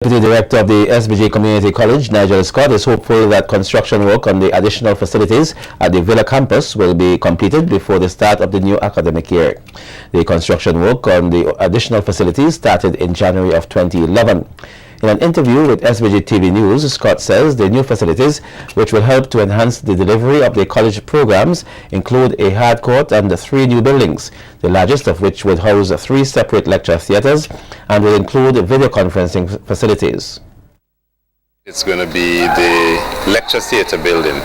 Deputy Director of the SVG Community College, Nigel Scott, is hopeful that construction work on the additional facilities at the Villa campus will be completed before the start of the new academic year. The construction work on the additional facilities started in January of 2011. In an interview with svgTV News, Scott says the new facilities, which will help to enhance the delivery of the college programs, include a hard court and 3 new buildings, the largest of which would house 3 separate lecture theaters and will include video conferencing facilities. It's going to be the lecture theater building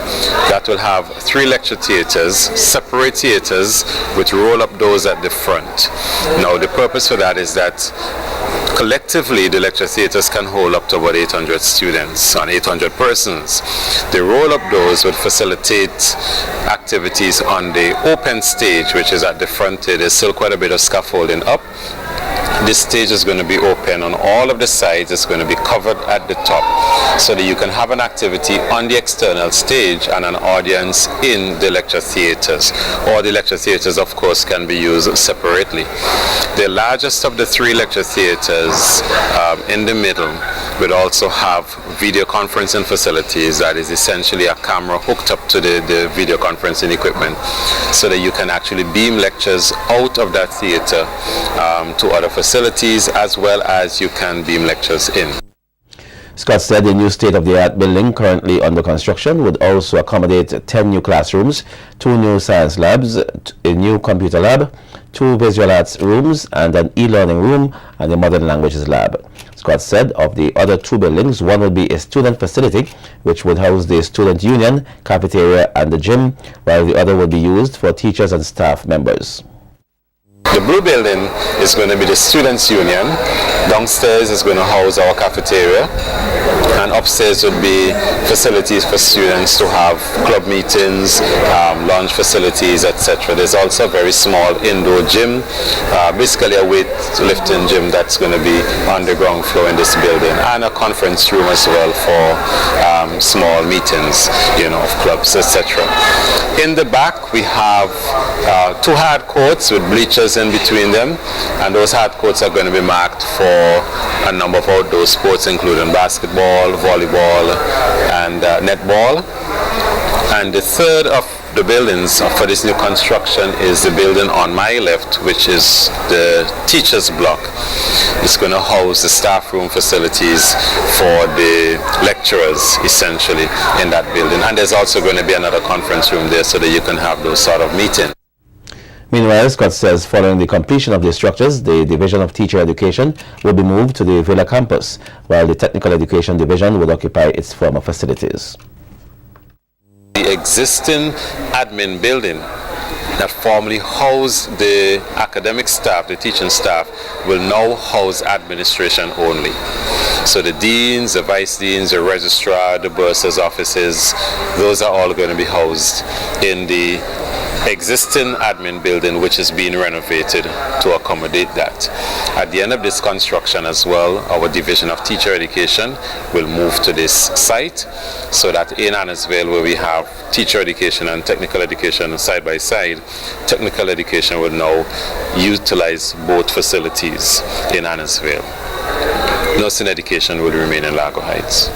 that will have 3 lecture theaters, separate theaters with roll-up doors at the front. Now the purpose for that is that collectively the lecture theaters can hold up to about 800 students and 800 persons. The roll-up doors would facilitate activities on the open stage, which is at the front. There's still quite a bit of scaffolding up. This stage is going to be open on all of the sides. It's going to be covered at the top so that you can have an activity on the external stage and an audience in the lecture theaters. Or the lecture theaters, of course, can be used separately. The largest of the 3 lecture theaters in the middle would also have video conferencing facilities. That is essentially a camera hooked up to the video conferencing equipment so that you can actually beam lectures out of that theater to other facilities, as well as you can beam lectures in. Scott said the new state-of-the-art building currently under construction would also accommodate 10 new classrooms, 2 new science labs, a new computer lab, 2 visual arts rooms, and an e-learning room and a modern languages lab. Scott said of the other 2 buildings, one would be a student facility, which would house the student union, cafeteria, and the gym, while the other would be used for teachers and staff members. The blue building is going to be the Students' Union. Downstairs is going to house our cafeteria, and upstairs would be facilities for students to have club meetings, lunch facilities, etc. There's also a very small indoor gym, basically a weightlifting gym that's going to be on the ground floor in this building, and a conference room as well for small meetings, of clubs, etc. In the back we have 2 hard courts with bleachers in between them, and those hard courts are going to be marked for a number of outdoor sports, including basketball, volleyball, and netball. And the third of the buildings for this new construction is the building on my left, which is the teachers block. It's going to house the staff room facilities for the lecturers, essentially, in that building. And there's also going to be another conference room there so that you can have those sort of meetings. Meanwhile, Scott says following the completion of the structures, the Division of Teacher Education will be moved to the Villa campus, while the Technical Education Division will occupy its former facilities. The existing admin building that formerly housed the academic staff, the teaching staff, will now house administration only. So the deans, the vice deans, the registrar, the bursar's offices, those are all going to be housed in the existing admin building, which is being renovated to accommodate that. At the end of this construction as well, our Division of Teacher Education will move to this site, so that in Annisville, where we have teacher education and technical education side by side, technical education will now utilize both facilities in Annisville. Nursing education will remain in Lago Heights.